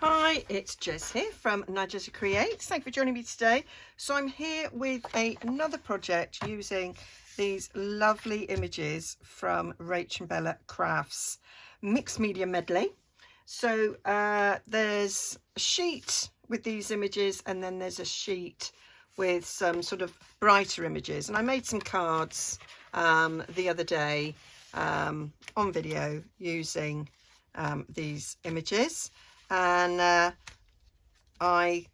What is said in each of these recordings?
Hi, it's Jess here from Nigezza Creates. Thank you for joining me today. So I'm here with another project using these lovely images from RachandBella Crafts Mixed Media Medley. So there's a sheet with these images, and then there's a sheet with some sort of brighter images. And I made some cards the other day on video using these images. And I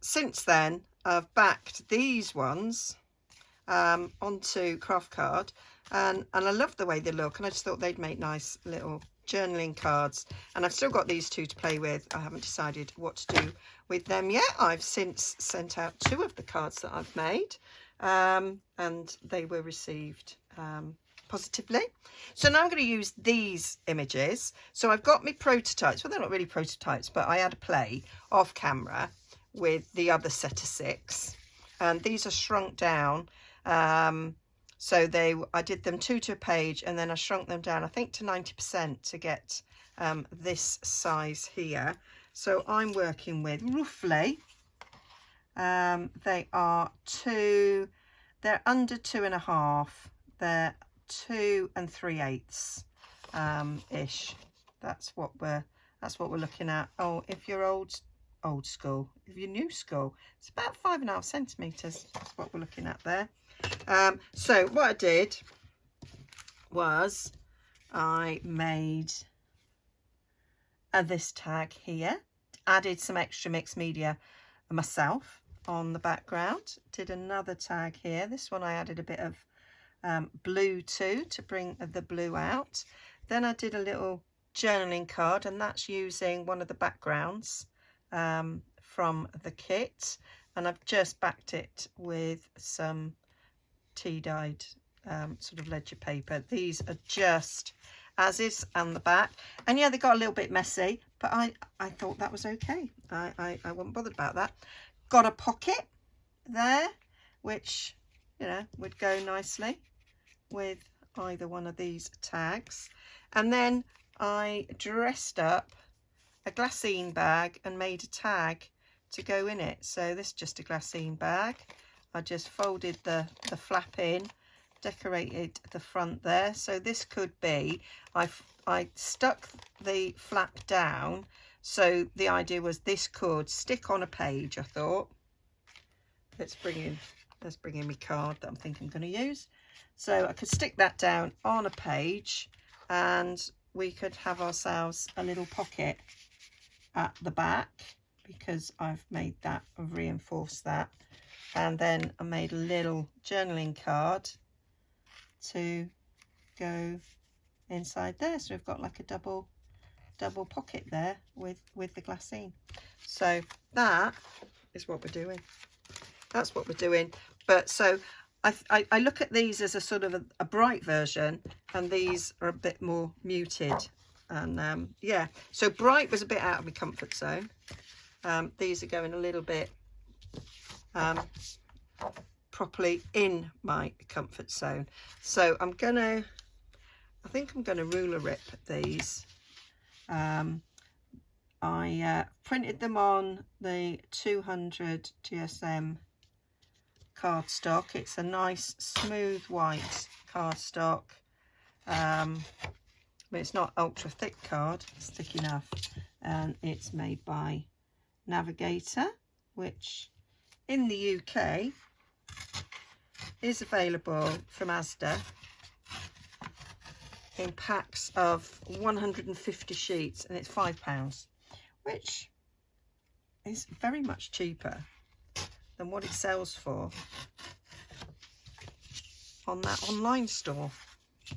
since then I've backed these ones onto craft card, and I love the way they look, and I just thought they'd make nice little journaling cards. And I've still got these two to play with. I haven't decided what to do with them yet. I've since sent out 2 of the cards that I've made, and they were received positively. So now I'm going to use these images. So I've got my prototypes. Well, they're not really prototypes, but I had a play off camera with the other set of 6, and these are shrunk down. So I did them 2 to a page, and then I shrunk them down, I think, to 90% to get this size here. So I'm working with roughly, they are 2, they're under 2.5, they're 2 3/8 ish. That's what we're looking at. Oh, if you're old school, if you're new school, it's about 5.5 centimeters. That's what we're looking at there. So what I did was I made this tag here, added some extra mixed media myself on the background, did another tag here. This one I added a bit of blue to bring the blue out. Then I did a little journaling card, and that's using one of the backgrounds from the kit, and I've just backed it with some tea dyed sort of ledger paper. These are just as is, and the back, and yeah, they got a little bit messy, but I thought that was okay. I wasn't bothered about that. Got a pocket there, which, you know, would go nicely with either one of these tags. And then I dressed up a Glassine bag and made a tag to go in it. So this is just a Glassine bag. I just folded the flap in, decorated the front there. So this could be, I stuck the flap down, so the idea was this could stick on a page. I thought, let's bring in my card that I'm thinking I'm going to use. So I could stick that down on a page, and we could have ourselves a little pocket at the back, because I've made that, I've reinforced that. And then I made a little journaling card to go inside there. So we've got like a double pocket there with the Glassine. So that is what we're doing. That's what we're doing. But so I look at these as a sort of a bright version, and these are a bit more muted. And yeah, so bright was a bit out of my comfort zone. These are going a little bit properly in my comfort zone. So I think I'm gonna ruler rip these. I printed them on the 200 GSM cardstock. It's a nice smooth white cardstock, but it's not ultra thick card, it's thick enough, and it's made by Navigator, which in the UK is available from Asda in packs of 150 sheets, and it's £5, which is very much cheaper than what it sells for on that online store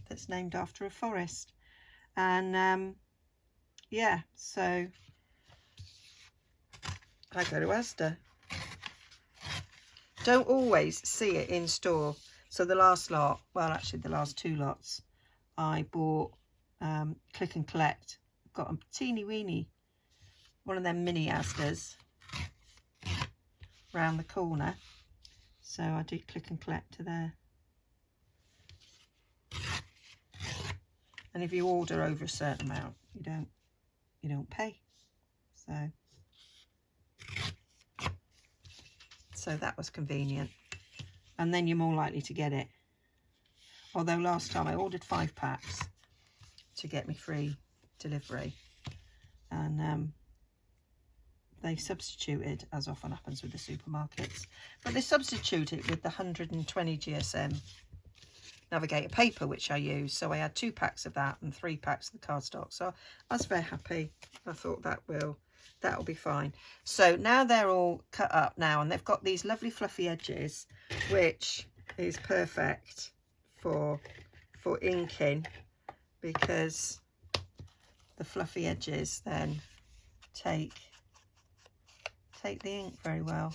that's named after a forest. And yeah, so I go to Asda. Don't always see it in store. So the last lot, well, actually the last 2 lots, I bought click and collect. I've got a teeny weeny, one of them mini Asdas round the corner, so I did click and collect to there. And if you order over a certain amount, you don't pay. So that was convenient, and then you're more likely to get it. Although last time I ordered 5 packs to get me free delivery, and they substituted, as often happens with the supermarkets, but they substituted with the 120 GSM Navigator paper, which I use. So I had 2 packs of that and 3 packs of the cardstock. So I was very happy. I thought that'll be fine. So now they're all cut up now, and they've got these lovely fluffy edges, which is perfect for inking, because the fluffy edges then take the ink very well.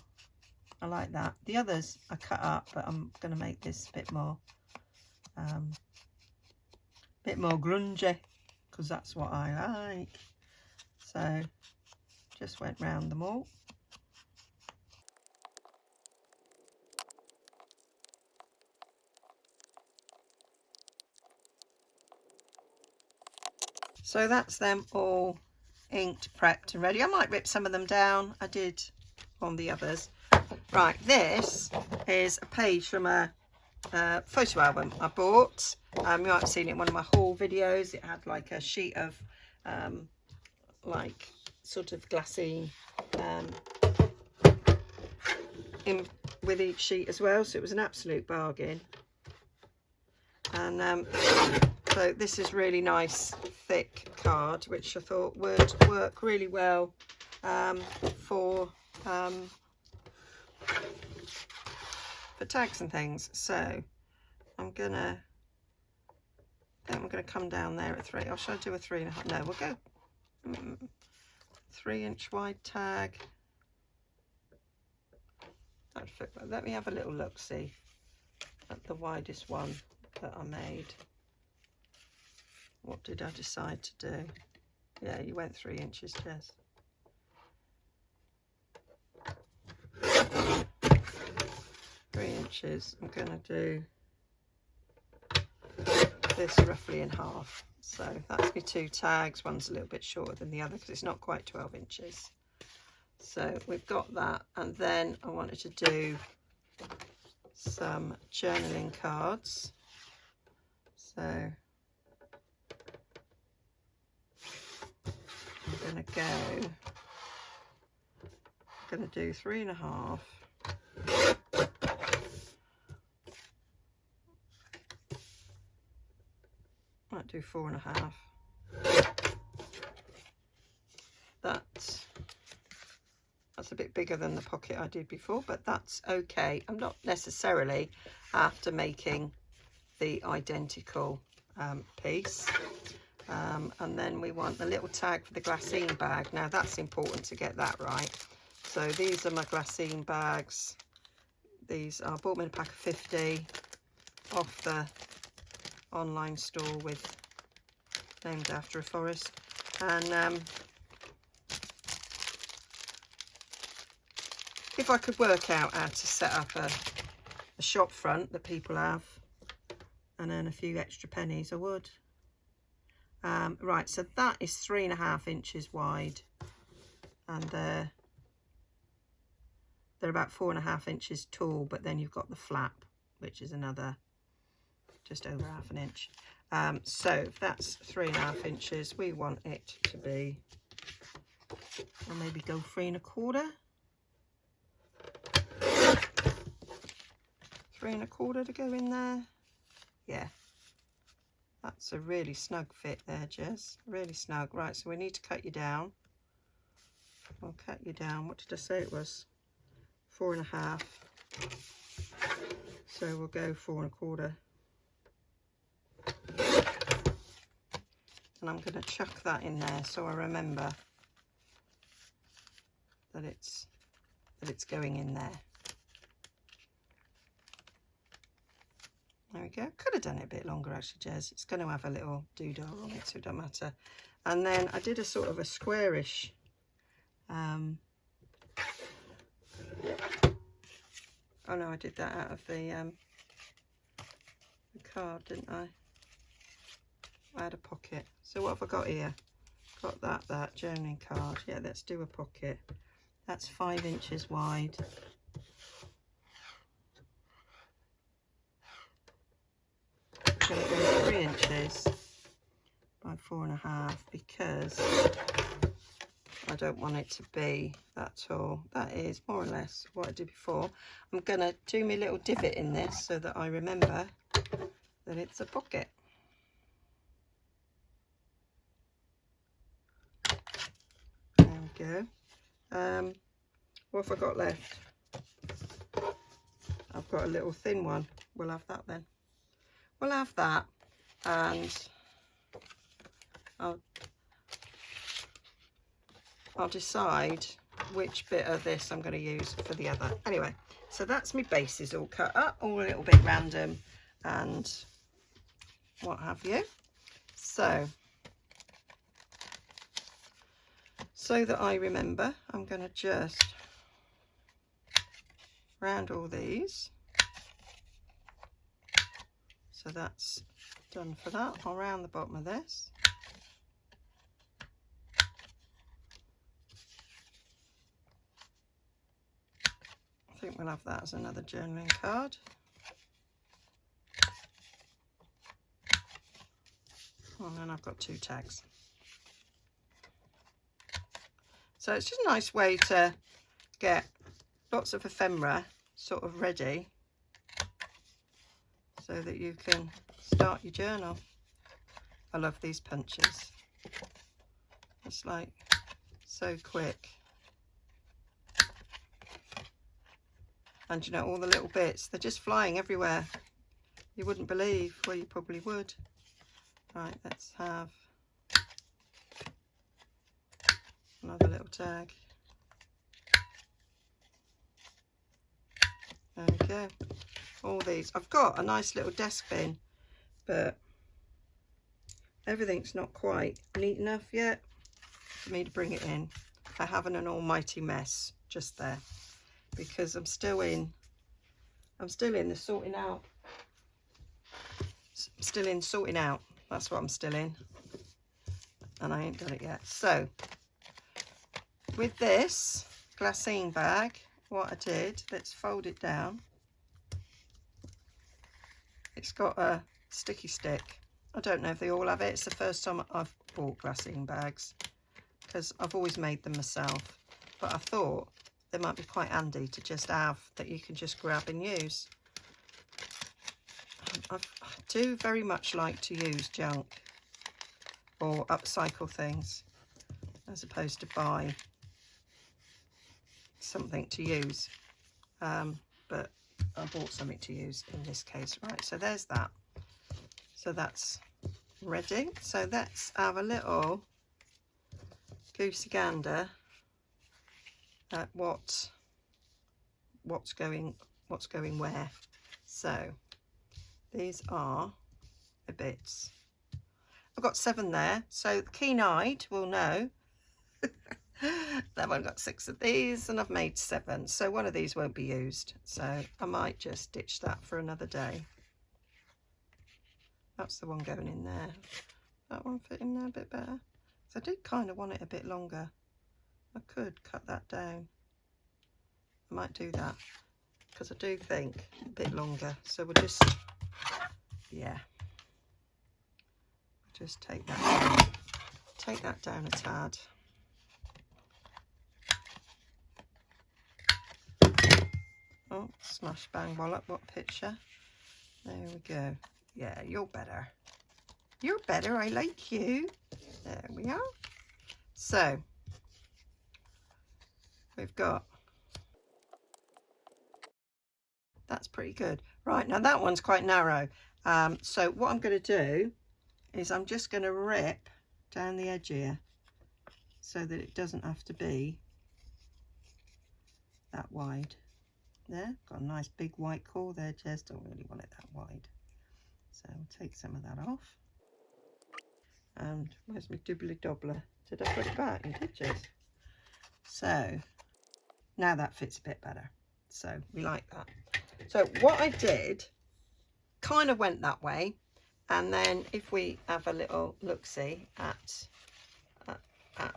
I like that. The others are cut up, but I'm going to make this a bit more grungy, because that's what I like. So just went round them all. So that's them all inked, prepped and ready. I might rip some of them down. I did on the others. Right, this is a page from a photo album I bought. You might have seen it in one of my haul videos. It had like a sheet of like sort of glassine in with each sheet as well, so it was an absolute bargain. And so this is really nice thick card, which I thought would work really well for tags and things. So I'm gonna come down there at 3, or should I do a 3.5? No, we'll go 3-inch wide tag. That'd fit. Let me have a little look, see at the widest one that I made. What did I decide to do? Yeah, you went 3 inches, Jess. 3 inches. I'm going to do this roughly in half. So that's my 2 tags. One's a little bit shorter than the other because it's not quite 12 inches. So we've got that. And then I wanted to do some journaling cards. So I'm going to do 3.5. Might do 4.5. That's a bit bigger than the pocket I did before, but that's okay. I'm not necessarily after making the identical piece. And then we want a little tag for the Glassine bag. Now that's important to get that right. So these are my Glassine bags. These are, bought me in a pack of 50 off the online store with named after a forest. And if I could work out how to set up a shop front that people have and earn a few extra pennies, I would. Right, so that is 3.5 inches wide, and they're about 4.5 inches tall, but then you've got the flap, which is another just over 1/2 inch. So if that's 3.5 inches, we want it to be, I'll maybe go 3.25. 3.25 to go in there. Yeah, that's a really snug fit there, Jess. Really snug. Right, so we need to cut you down. I'll cut you down. What did I say it was? 4.5. So we'll go 4.25. And I'm going to chuck that in there so I remember that it's going in there. There we go. Could have done it a bit longer actually, Jez. It's going to have a little doodah on it, so it don't matter. And then I did a sort of a squarish oh no, I did that out of the card, didn't I? I had a pocket. So what have I got here? got that journaling card. Yeah, let's do a pocket. That's 5 inches wide. I'm going to go 3 inches by 4.5 because I don't want it to be that tall. That is more or less what I did before. I'm going to do my little divot in this so that I remember that it's a pocket. There we go. What have I got left? I've got a little thin one. We'll have that then. We'll have that, and I'll decide which bit of this I'm going to use for the other. Anyway, so that's my bases all cut up, all a little bit random and what have you. So that I remember, I'm going to just round all these. So that's done for that. I'll round the bottom of this. I think we'll have that as another journaling card. And then I've got 2 tags. So it's just a nice way to get lots of ephemera sort of ready so that you can start your journal. I love these punches. It's like so quick. And you know, all the little bits, they're just flying everywhere. You wouldn't believe, well, you probably would. Right, let's have another little tag. There we go. All these. I've got a nice little desk bin, but everything's not quite neat enough yet for me to bring it in. I have an almighty mess just there because I'm still in the sorting out. Still in sorting out. That's what I'm still in. And I ain't done it yet. So with this Glassine bag, what I did, let's fold it down. It's got a sticky stick. I don't know if they all have it. It's the first time I've bought Glassine bags because I've always made them myself. But I thought they might be quite handy to just have that you can just grab and use. I do very much like to use junk or upcycle things as opposed to buy something to use. But I bought something to use in this case. Right, so there's that. So that's ready. So let's have a little goosey gander at what's going where. So these are the bits. I've got 7 there, so the keen-eyed will know that I've got 6 of these and I've made 7, so one of these won't be used, so I might just ditch that for another day. That's the one going in there. That one fit in there a bit better. So I did kind of want it a bit longer. I could cut that down. I might do that because I do think a bit longer, so we'll just, yeah, just take that down a tad. Oh, smash bang wallop, what picture. There we go. Yeah, you're better. You're better, I like you. There we are. So we've got, that's pretty good. Right, now that one's quite narrow. So what I'm going to do is I'm just going to rip down the edge here so that it doesn't have to be that wide. There, got a nice big white core there, Jez. Don't really want it that wide. So I'll take some of that off. And where's my doobly dobbler? Did I put it back? You did, Jez. So now that fits a bit better. So we like that. So what I did kind of went that way. And then if we have a little look-see at at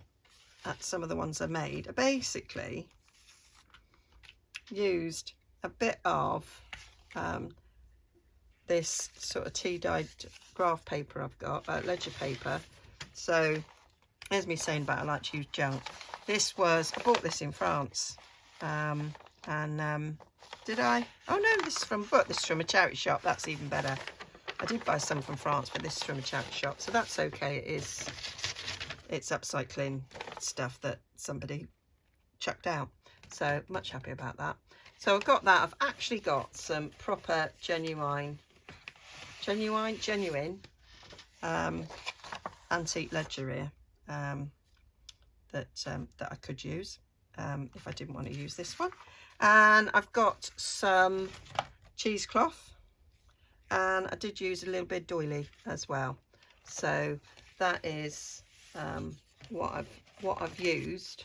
some of the ones I made, I basically used a bit of this sort of tea-dyed graph paper I've got, ledger paper. So there's me saying about I like to use junk. This was, I bought this in France. Did I? Oh no, this is from a charity shop. That's even better. I did buy some from France, but this is from a charity shop, so that's okay. It's upcycling stuff that somebody chucked out, so much happy about that. So I've got that. I've actually got some proper genuine antique ledger here that I could use if I didn't want to use this one. And I've got some cheesecloth, and I did use a little bit of doily as well. So that is what I've used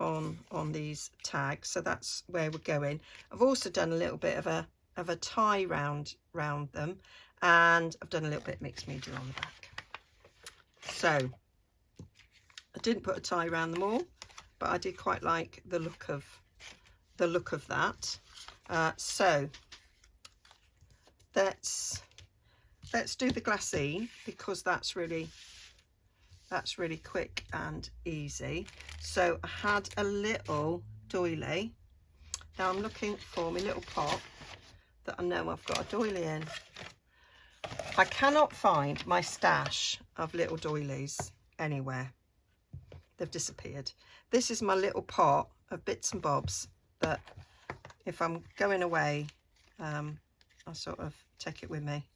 on these tags. So that's where we're going. I've also done a little bit of a tie round them, and I've done a little bit of mixed media on the back. So I didn't put a tie around them all, but I did quite like the look of that. So let's do the Glassine, because that's really quick and easy. So I had a little doily. Now I'm looking for my little pot that I know I've got a doily in. I cannot find my stash of little doilies anywhere. They've disappeared. This is my little pot of bits and bobs that if I'm going away, I sort of take it with me.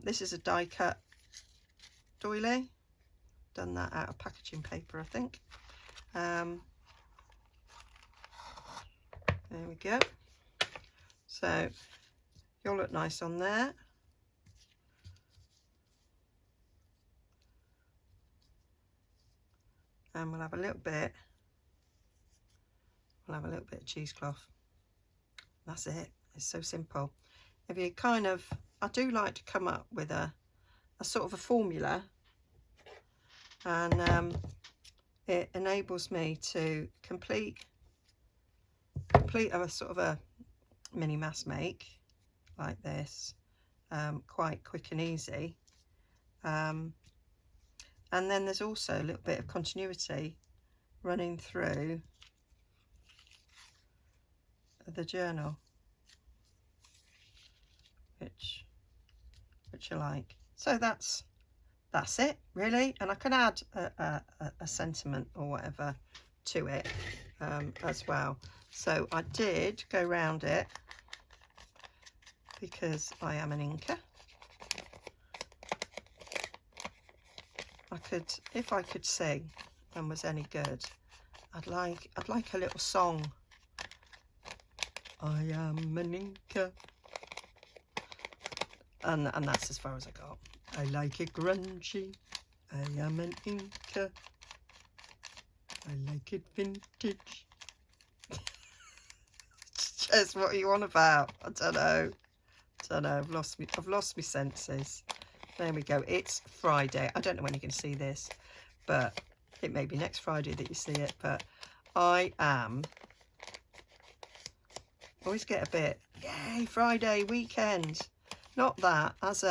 This is a die cut doily. Done that out of packaging paper, I think. There we go. So you'll look nice on there. And we'll have a little bit of cheesecloth. That's it. It's so simple. If you kind of, I do like to come up with a sort of a formula, and it enables me to complete a sort of a mini mass make like this, quite quick and easy. And then there's also a little bit of continuity running through the journal, which I like. So that's it really, and I can add a sentiment or whatever to it as well. So I did go round it because I am an inker. If I could sing and was any good, I'd like a little song. I am an inker, and that's as far as I got. I like it grungy. I am an inker. I like it vintage. Just what are you on about? I don't know. I've lost my senses. There we go. It's Friday. I don't know when you're going to see this, but it may be next Friday that you see it. But I always get a bit, yay, Friday, weekend. Not that, as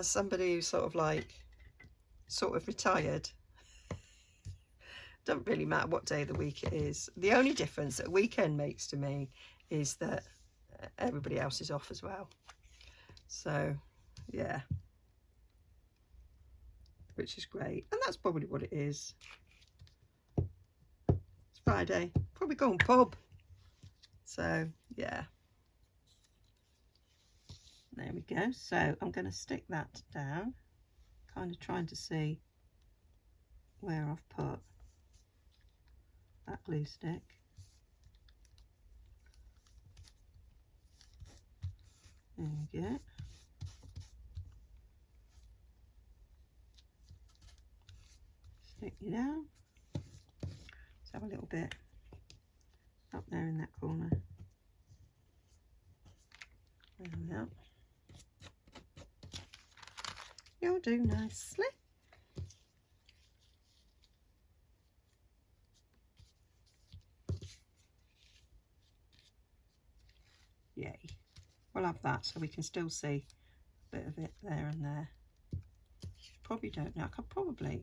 somebody who's sort of retired. Doesn't really matter what day of the week it is. The only difference that weekend makes to me is that everybody else is off as well. So yeah, which is great, and that's probably what it is. It's Friday, probably going pub. So yeah, there we go. So I'm going to stick that down, kind of trying to see where I've put that glue stick. There we go. Stick you down. Let's have a little bit up there in that corner. There we go. You'll do nicely. we'll have that so we can still see a bit of it there and there. Probably don't know, I could probably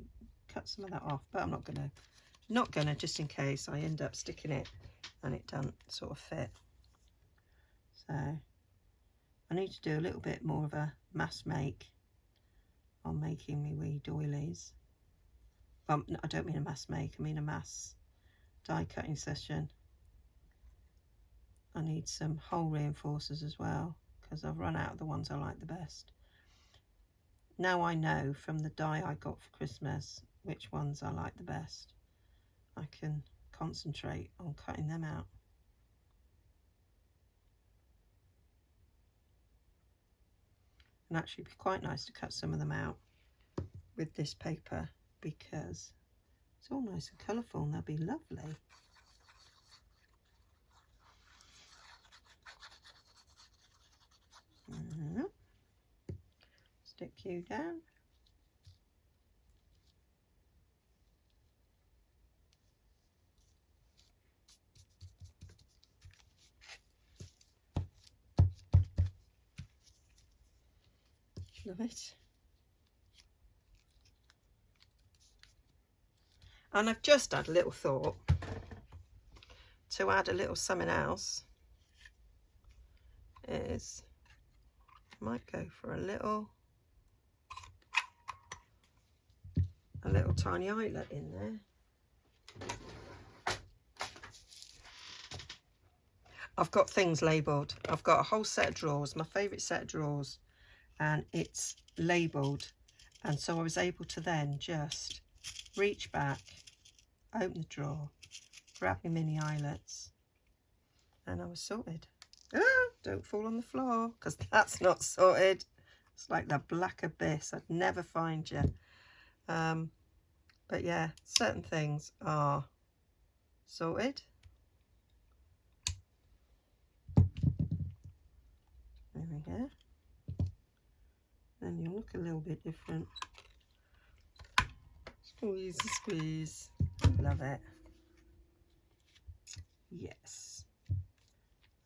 cut some of that off, but I'm not gonna just in case I end up sticking it and it doesn't sort of fit. So I need to do a little bit more of a mass make on making me wee doilies. Well, I don't mean a mass make, I mean a mass die cutting session. I need some hole reinforcers as well because I've run out of the ones I like the best. Now I know from the die I got for Christmas which ones I like the best. I can concentrate on cutting them out. And actually it'd be quite nice to cut some of them out with this paper because it's all nice and colourful and they'll be lovely. Stick you down. Love it. And I've just had a little thought to add a little something else. Is might go for a little tiny eyelet in there. I've got things labelled. I've got a whole set of drawers, my favourite set of drawers, and it's labelled, and so I was able to then just reach back, open the drawer, grab my mini eyelets, and I was sorted. Ah, don't fall on the floor because that's not sorted. It's like the black abyss. I'd never find you. But yeah, certain things are sorted. There we go. Then you'll look a little bit different. Squeeze, squeeze. Love it. Yes.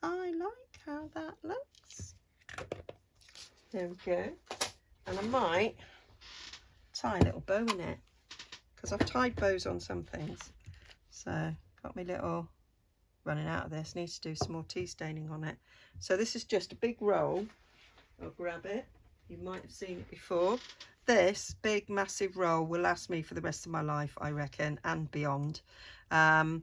I like how that looks. There we go. And I might tie a little bow in it because I've tied bows on some things. So got my little, running out of this, need to do some more tea staining on it. So this is just a big roll. I'll grab it. You might have seen it before. This big massive roll will last me for the rest of my life, I reckon, and beyond. I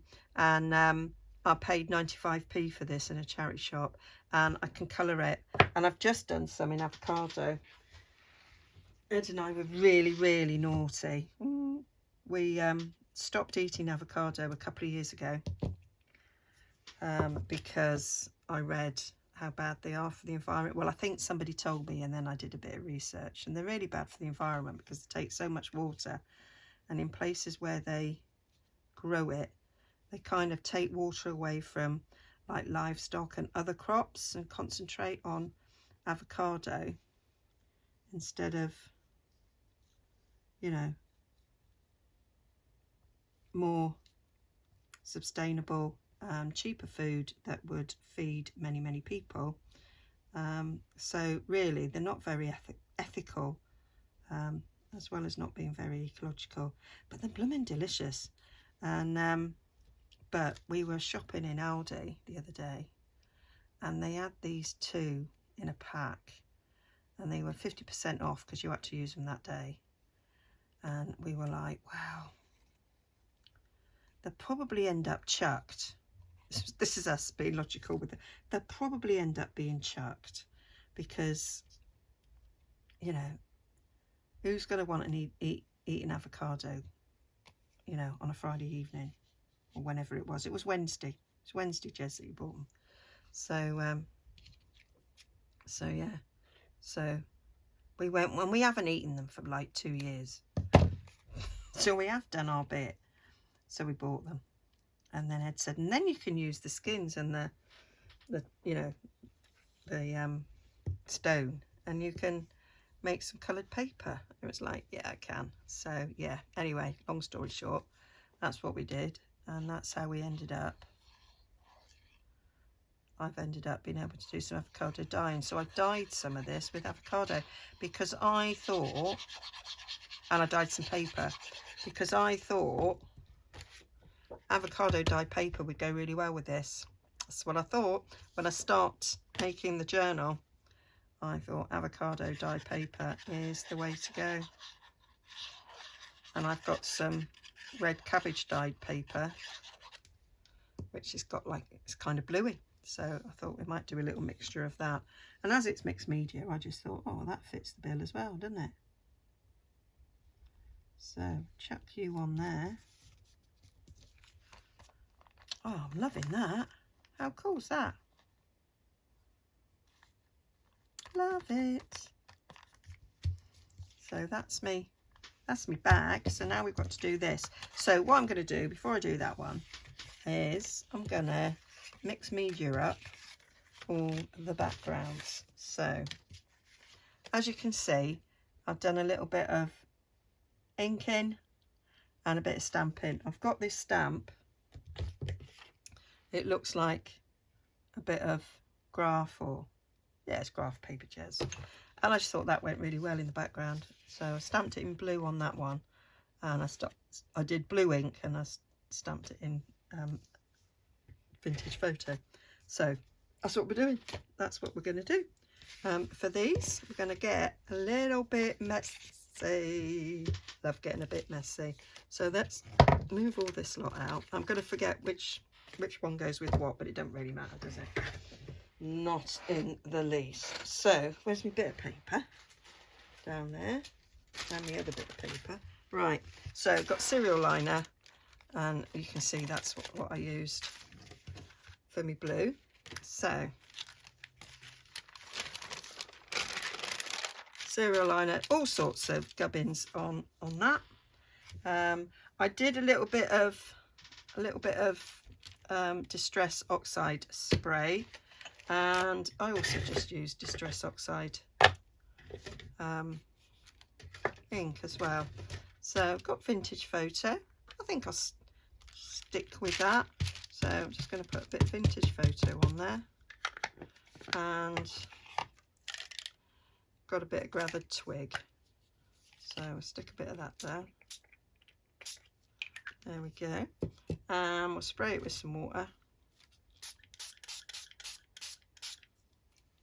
paid 95p for this in a charity shop, and I can colour it. And I've just done some in avocado. Ed and I were really, really naughty. We stopped eating avocado a couple of years ago because I read how bad they are for the environment. Well, I think somebody told me, and then I did a bit of research, and they're really bad for the environment because they take so much water, and in places where they grow it, they kind of take water away from like livestock and other crops and concentrate on avocado instead of, you know, more sustainable, cheaper food that would feed many, many people. So really they're not very ethical, as well as not being very ecological, but they're blooming delicious. And but we were shopping in Aldi the other day, and they had these two in a pack, and they were 50% off because you had to use them that day. And we were like, wow, they'll probably end up chucked. This is us being logical with it. They'll probably end up being chucked because, you know, who's going to want to eat an avocado, you know, on a Friday evening or whenever it was. It was Wednesday. It's Wednesday, Jez, that you bought them. So yeah. So we went, when we haven't eaten them for like 2 years. So we have done our bit. So we bought them. And then Ed said, and then you can use the skins and the you know, the stone, and you can make some coloured paper. It was like, yeah, I can. So yeah, anyway, long story short, that's what we did, and that's how we ended up I've ended up being able to do some avocado dyeing. So I dyed some of this with avocado because I thought, and I dyed some paper because I thought avocado dye paper would go really well with this. That's what I thought when I start making the journal. I thought avocado dye paper is the way to go. And I've got some red cabbage dyed paper, which has got like, it's kind of bluey. So I thought we might do a little mixture of that. And as it's mixed media, I just thought, oh, that fits the bill as well, doesn't it? So chuck you on there. Oh, I'm loving that. How cool is that? Love it. So that's me. That's my bag. So now we've got to do this. So what I'm going to do before I do that one is I'm going to mix media up all the backgrounds. So as you can see, I've done a little bit of inking and a bit of stamping. I've got this stamp. It looks like a bit of graph, or yeah, it's graph paper jazz. And I just thought that went really well in the background. So I stamped it in blue on that one, and I did blue ink and I stamped it in vintage photo. So that's what we're doing. That's what we're going to do. For these, we're going to get a little bit messy. Love getting a bit messy. So let's move all this lot out. I'm going to forget which one goes with what, but it doesn't really matter, does it? Not in the least. So where's my bit of paper? Down there. And the other bit of paper. Right, so I've got cereal liner, and you can see that's what I used for my blue. So cereal liner, all sorts of gubbins on that. I did a little bit of Distress Oxide spray, and I also just used Distress Oxide ink as well. So I've got vintage photo. I think I'll stick with that. So I'm just going to put a bit of vintage photo on there, and got a bit of gathered twig. So we'll stick a bit of that down. There we go. And we'll spray it with some water.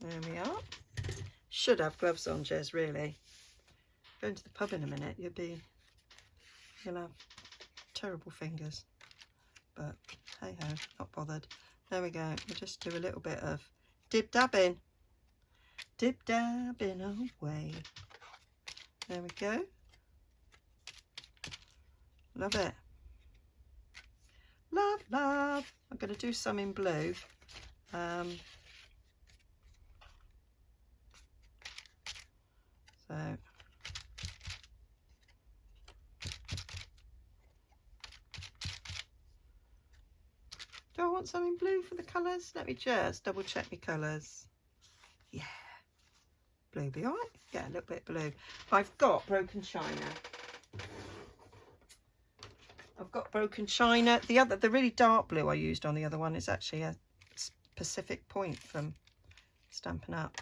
There we are. Should have gloves on, Jez, really. Going to the pub in a minute, you'll have terrible fingers. But hey ho, not bothered. There we go. We'll just do a little bit of dib dabbing. Dib dabbing away. There we go. Love it. Love, love. I'm going to do some in blue. So do I want some in blue for the colours? Let me just double check my colours. Yeah, blue be all right. Yeah, a little bit blue. I've got broken china. I've got broken china. The really dark blue I used on the other one is actually a Pacific Point from Stampin' Up.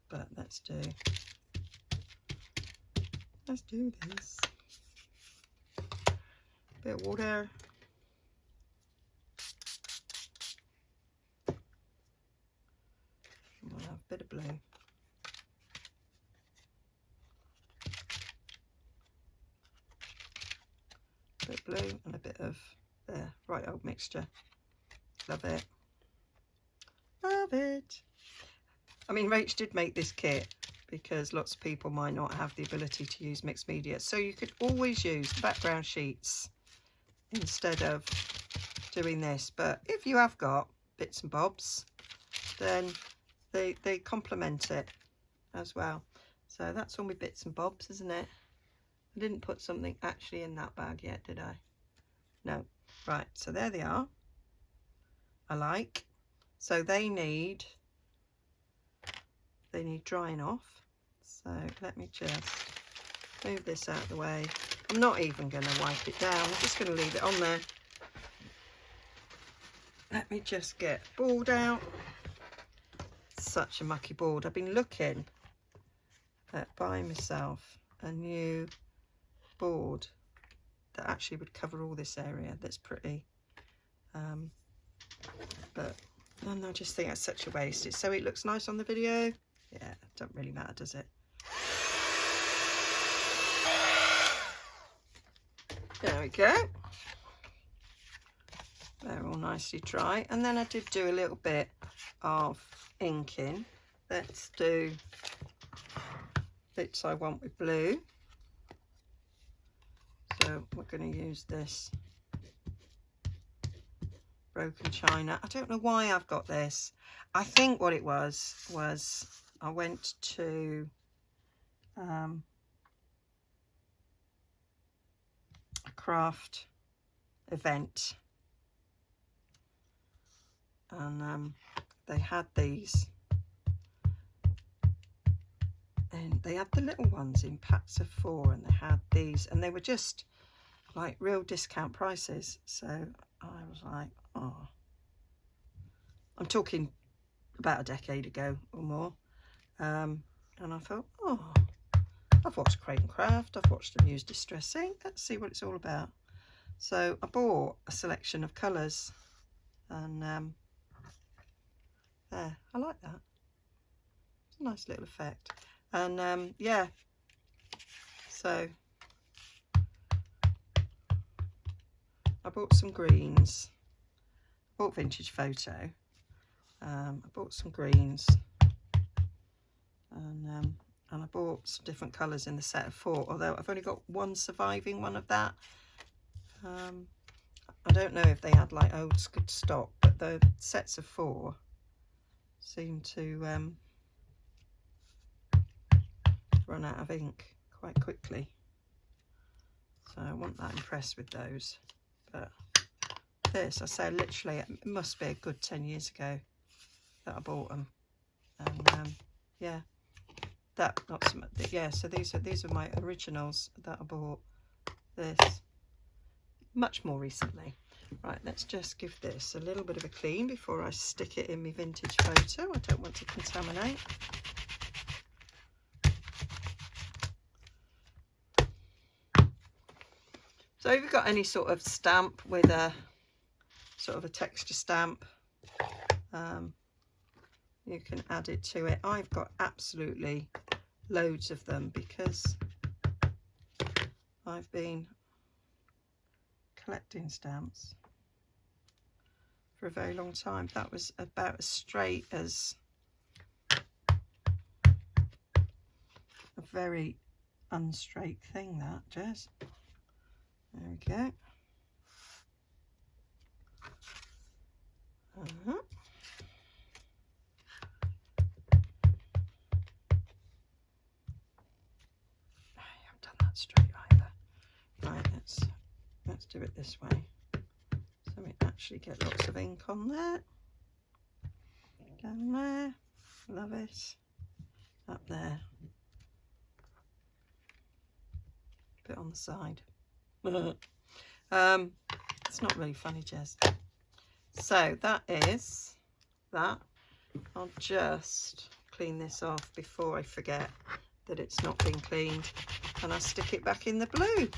But let's do this. Bit of water. We'll have a bit of blue. A bit of blue and a bit of there, right old mixture. Love it. Love it. I mean, Rach did make this kit because lots of people might not have the ability to use mixed media. So you could always use background sheets instead of doing this. But if you have got bits and bobs, then they complement it as well. So that's all my bits and bobs, isn't it? I didn't put something actually in that bag yet, did I? No. Right, so there they are. I like. So they need drying off. So let me just move this out of the way. I'm not even going to wipe it down. I'm just going to leave it on there. let me just get board out. Such a mucky board. I've been looking at buying myself a new board that actually would cover all this area. That's pretty, but then I just think it's such a waste. So it looks nice on the video. Yeah, it doesn't really matter, does it? There we go. They're all nicely dry. And then I did do a little bit of inking. Let's do bits I want with blue. So we're going to use this broken china. I don't know why I've got this. I think what it was I went to a craft event, and they had these, and they had the little ones in packs of 4, and they had these, and they were just like real discount prices. So I was like, oh, I'm talking about a decade ago or more, and I thought, oh, I've watched Crate and Craft, I've watched them use distressing, let's see what it's all about. So I bought a selection of colours, and there, I like that. It's a nice little effect. And yeah, so I bought some greens. I bought Vintage Photo. I bought some greens, and I bought some different colours in the set of 4, although I've only got one surviving one of that. I don't know if they had like old stock, but the sets of 4 seem to run out of ink quite quickly. So I wasn't that impressed with those. But this, I say, literally, it must be a good 10 years ago that I bought them. And yeah, that, not some, yeah, so these are my originals that I bought this much more recently. Right, let's just give this a little bit of a clean before I stick it in my Vintage Photo. I don't want to contaminate. So if you've got any sort of stamp with a sort of a texture stamp, you can add it to it. I've got absolutely loads of them because I've been collecting stamps for a very long time. That was about as straight as a very unstraight thing, that, Jess. There we go. I haven't done that straight either. Right, let's do it this way, so we actually get lots of ink on there. Down there, love it. Up there, bit on the side. It's not really funny, Jez. So that is that. I'll just clean this off before I forget that it's not been cleaned, and I stick it back in the blue.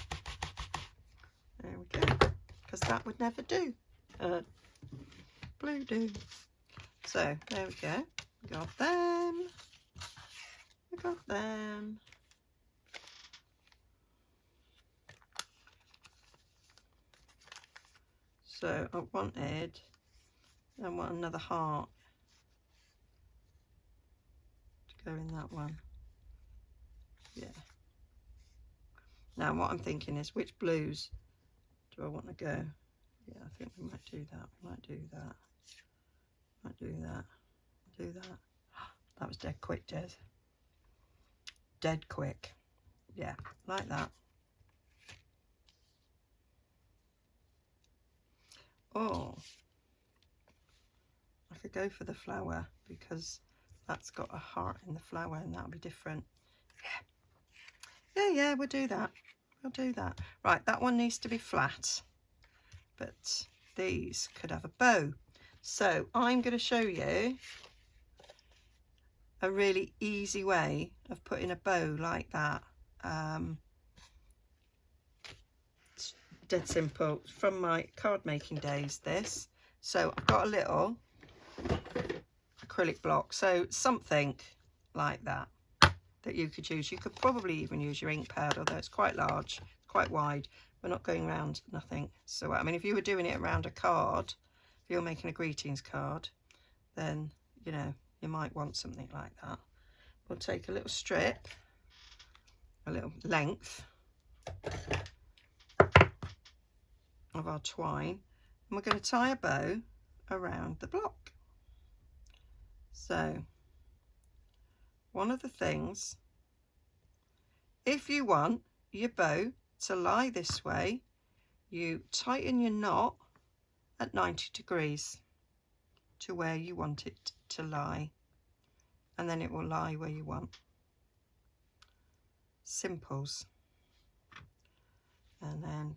There we go, because that would never do. Blue do. So there we go. We got them. We got them. So I want another heart to go in that one. Yeah. Now what I'm thinking is, which blues do I want to go? Yeah, I think we might do that. We might do that. Might do that. Do that. That was dead quick, Des. Dead quick. Yeah, like that. Oh, I could go for the flower because that's got a heart in the flower, and that'll be different. Yeah, we'll do that. We'll do that. Right, that one needs to be flat, but these could have a bow. So I'm going to show you a really easy way of putting a bow like that. It's dead simple. It's from my card making days, this. So I've got a little acrylic block, so something like that you could use. You could probably even use your ink pad, although it's quite large, quite wide. We're not going around nothing. So I mean, if you were doing it around a card, if you're making a greetings card, then you know you might want something like that. We'll take a little strip, a little length of our twine, and we're going to tie a bow around the block. So one of the things, if you want your bow to lie this way, you tighten your knot at 90 degrees to where you want it to lie, and then it will lie where you want. Simples. And then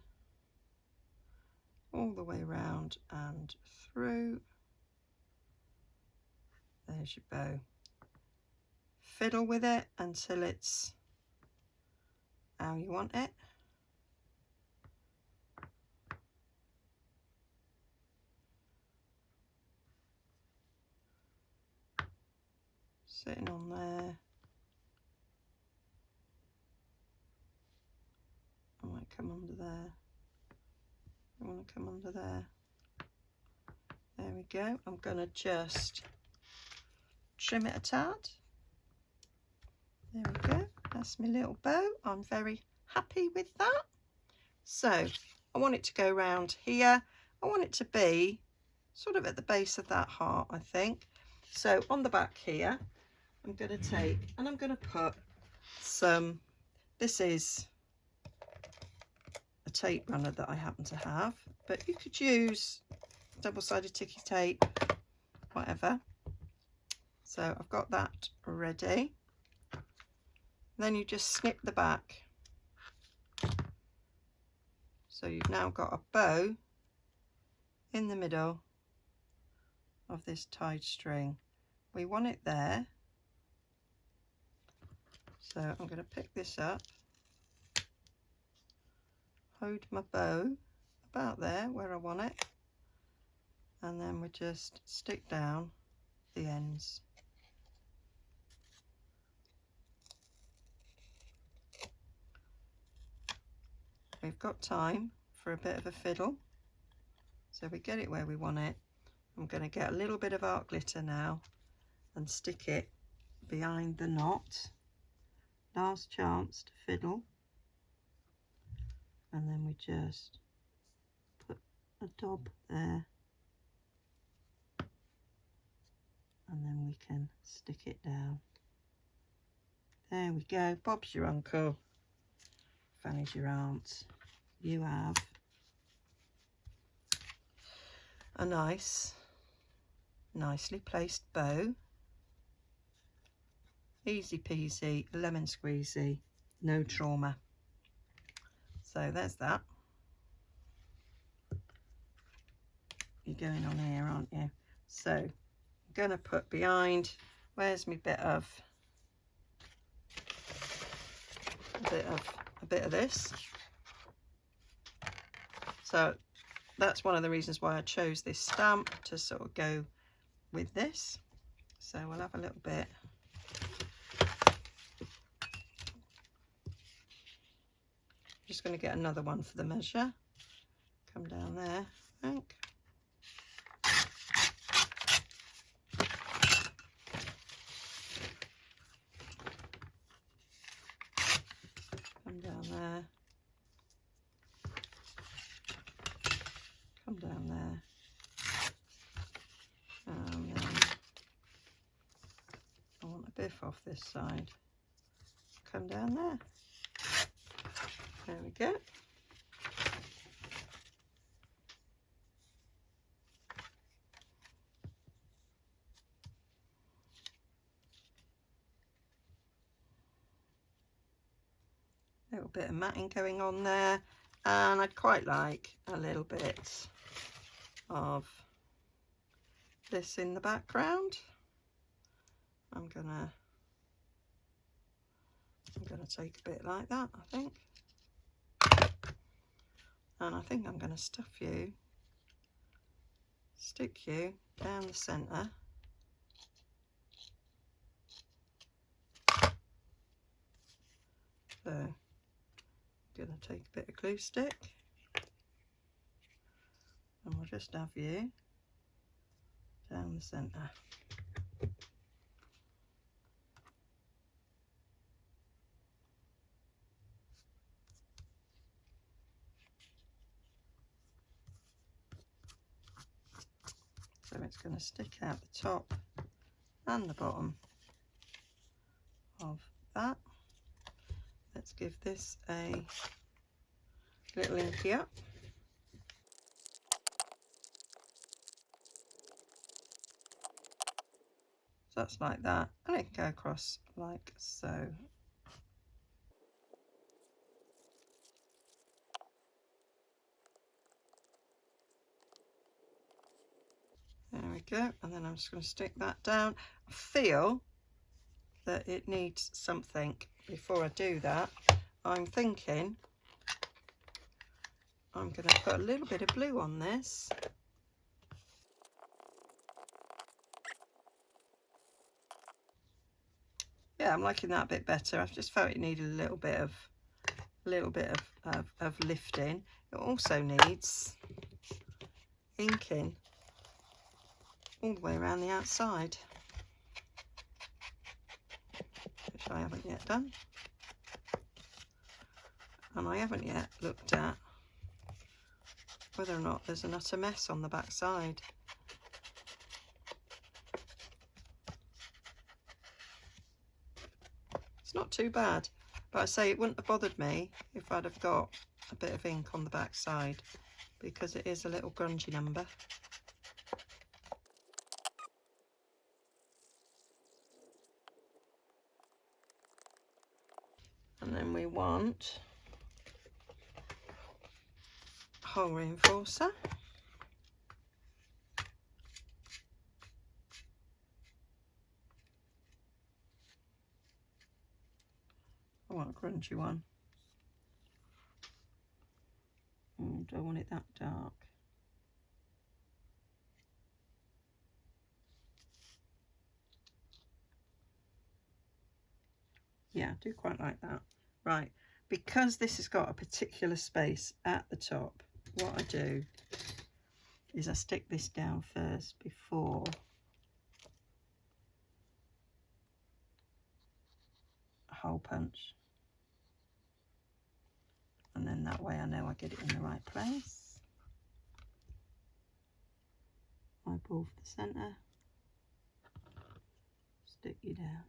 all the way around and through. There's your bow. Fiddle with it until it's how you want it. Sitting on there. I might come under there. I want to come under there. There we go. I'm going to just trim it a tad. There we go. That's my little bow. I'm very happy with that. So I want it to go round here. I want it to be sort of at the base of that heart, I think. So on the back here, I'm going to take and I'm going to put some, this is a tape runner that I happen to have, but you could use double-sided ticky tape, whatever. So I've got that ready. Then you just snip the back. So you've now got a bow in the middle of this tied string. We want it there. So I'm going to pick this up, hold my bow about there where I want it, and then we just stick down the ends. We've got time for a bit of a fiddle, so we get it where we want it. I'm going to get a little bit of art glitter now and stick it behind the knot. Last chance to fiddle, and then we just put a dob there, and then we can stick it down. There we go. Bob's your uncle, Fanny's your aunt. You have a nicely placed bow. Easy peasy, lemon squeezy, no trauma. So there's that. You're going on here, aren't you? So I'm gonna put behind, where's my bit of this. So that's one of the reasons why I chose this stamp, to sort of go with this. So we'll have a little bit. Just going to get another one for the measure. Come down there, I think. Come down there. Come down there. And then I want a biff off this side. Come down there. There we go. A little bit of matting going on there, and I'd quite like a little bit of this in the background. I'm gonna take a bit like that, I think. And I think I'm gonna stick you down the centre. So I'm gonna take a bit of glue stick and we'll just have you down the centre. So it's going to stick out the top and the bottom of that. Let's give this a little inky up. So that's like that, and it can go across like so. There we go, and then I'm just going to stick that down. I feel that it needs something before I do that. I'm thinking I'm going to put a little bit of blue on this. Yeah, I'm liking that a bit better. I've just felt it needed a little bit of lifting. It also needs inking all the way around the outside, which I haven't yet done. And I haven't yet looked at whether or not there's an utter mess on the back side. It's not too bad, but I say it wouldn't have bothered me if I'd have got a bit of ink on the back side, because it is a little grungy number. And then we want hole reinforcer. I want a grungy one. Do I want it that dark? Yeah, I do quite like that. Right, because this has got a particular space at the top, what I do is I stick this down first before a hole punch. And then that way I know I get it in the right place. Eyeball for the centre. Stick you down.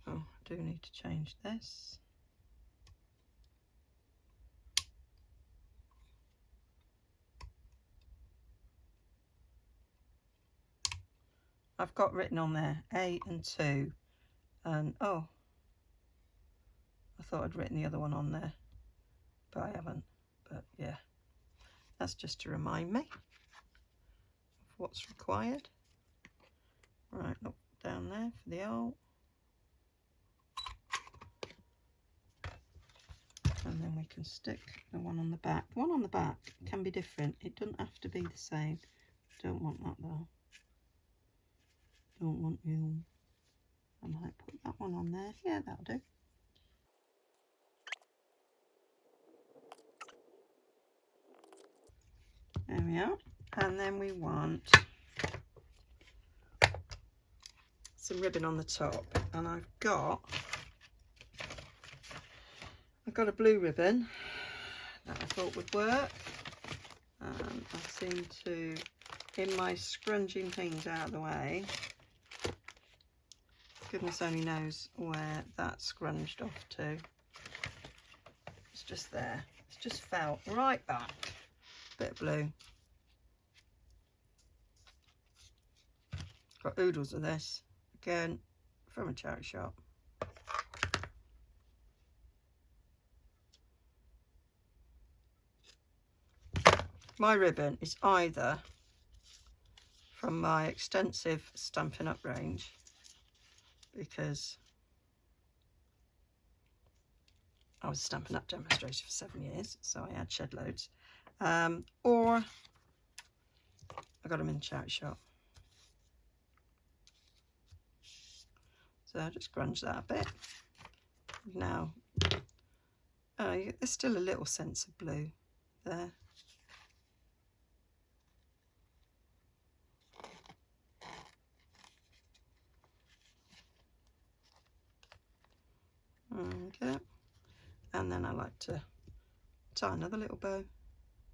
Oh, I do need to change this. I've got written on there A and 2, and oh, I thought I'd written the other one on there, but I haven't. But yeah, that's just to remind me of what's required. Right, look down there for the O. And then we can stick the one on the back. The one on the back can be different. It doesn't have to be the same. Don't want that though. Don't want you. I might put that one on there. Yeah, that'll do. There we are. And then we want some ribbon on the top. And I've got a blue ribbon that I thought would work. I seem to, in my scrunging things out of the way, goodness only knows where that scrunged off to. It's just there. It's just felt right back. Bit of blue. got oodles of this, again, from a charity shop. My ribbon is either from my extensive Stampin' Up range, because I was a Stampin' Up demonstrator for 7 years, so I had shed loads, or I got them in the charity shop. So I'll just grunge that a bit. Now, there's still a little sense of blue there. Okay, and then I like to tie another little bow.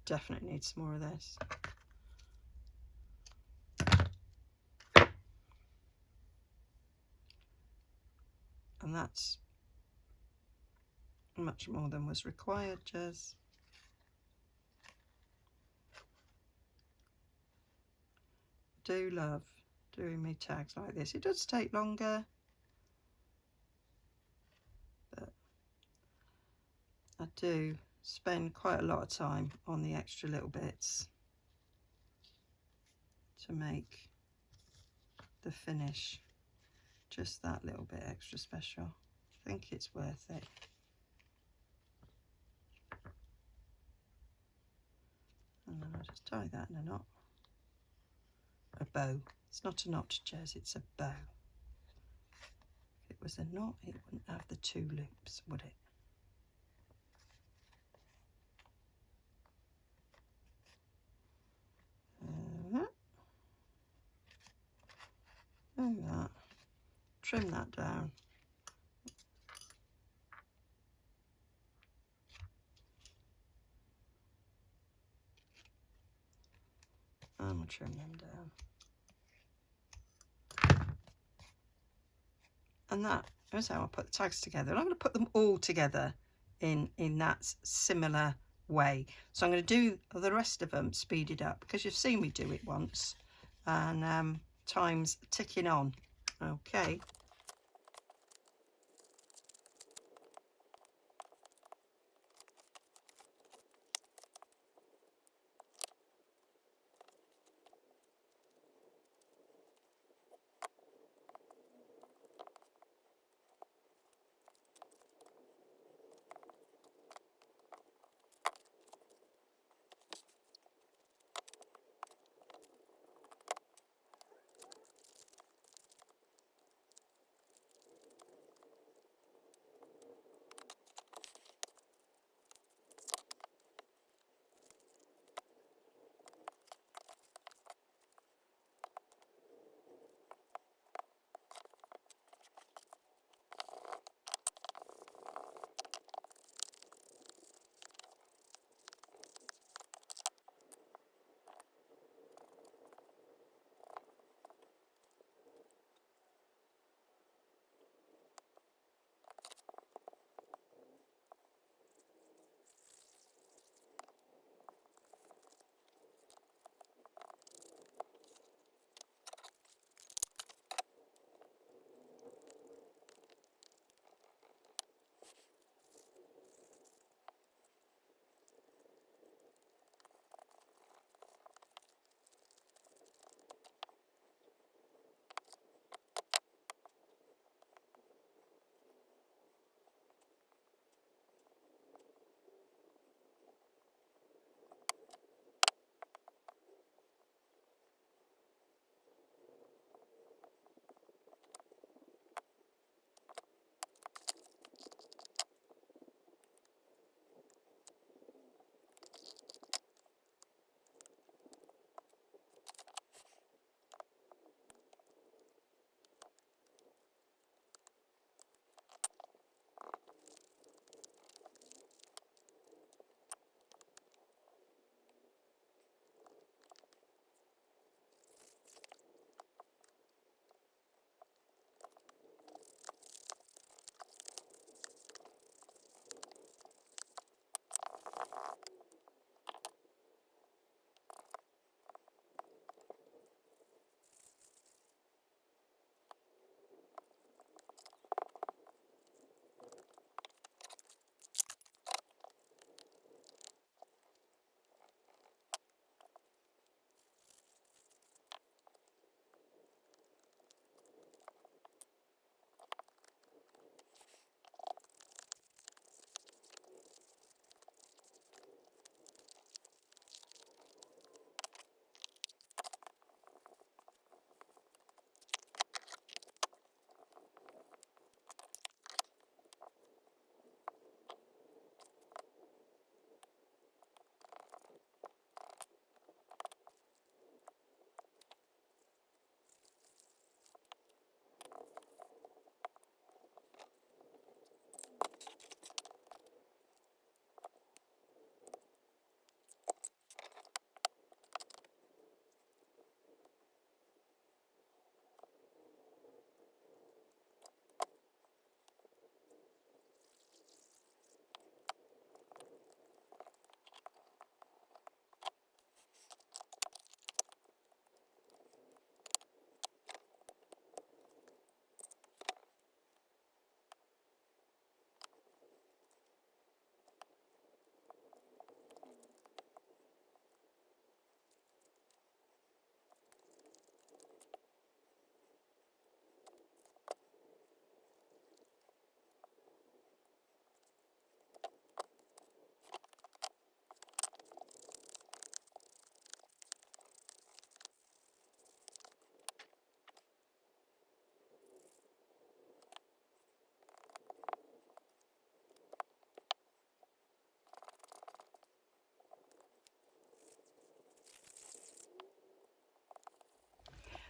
Definitely need some more of this. And that's much more than was required, Jez. Do love doing me tags like this. It does take longer, but I do spend quite a lot of time on the extra little bits to make the finish just that little bit extra special. I think it's worth it. And then I'll just tie that in a knot. A bow. It's not a knot, Jez, it's a bow. If it was a knot, it wouldn't have the 2 loops, would it? And that. Trim that down. And we'll trim them down. And that is how I put the tags together. And I'm going to put them all together in that similar way. So I'm going to do the rest of them speeded up, because you've seen me do it once, and time's ticking on. Okay.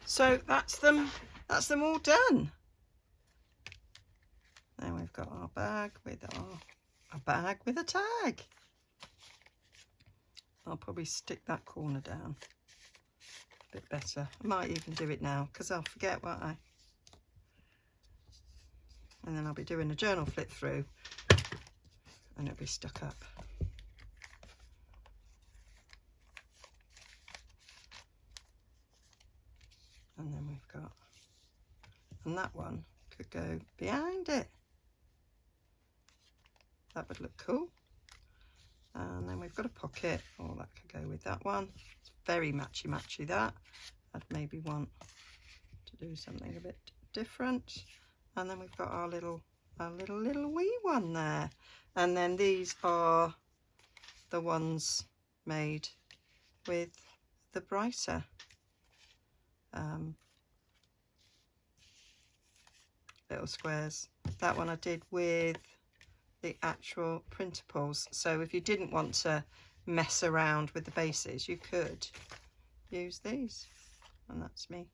So that's them all done. Then we've got our bag with a bag with a tag. I'll probably stick that corner down a bit better. I might even do it now because I'll forget, won't I? And then I'll be doing a journal flip through and it'll be stuck up. And then we've got, and that one could go behind it. That would look cool. And then we've got a pocket, oh, that could go with that one. It's very matchy that. I'd maybe want to do something a bit different. And then we've got our little wee one there. And then these are the ones made with the brighter little squares. That one I did with the actual printables. So if you didn't want to mess around with the bases, you could use these. And that's me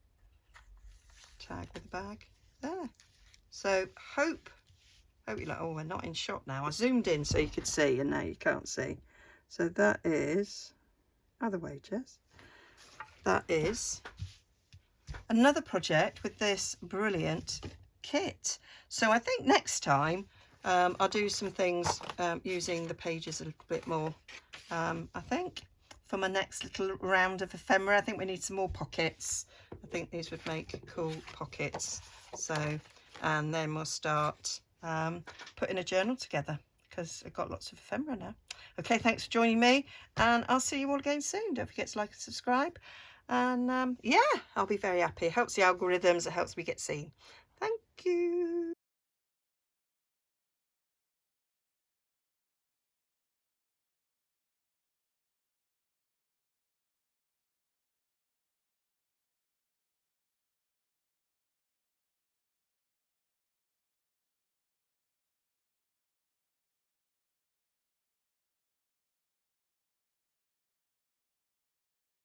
tag with the bag there. So hope you like, oh, we're not in shot now. I zoomed in so you could see and now you can't see. So that is, other way, Jess. That is another project with this brilliant kit. So I think next time I'll do some things using the pages a little bit more. I think for my next little round of ephemera, I think we need some more pockets. I think these would make cool pockets. So, and then we'll start putting a journal together because I've got lots of ephemera now. Okay, thanks for joining me and I'll see you all again soon. Don't forget to like and subscribe. And yeah, I'll be very happy. It helps the algorithms, it helps me get seen. Thank you.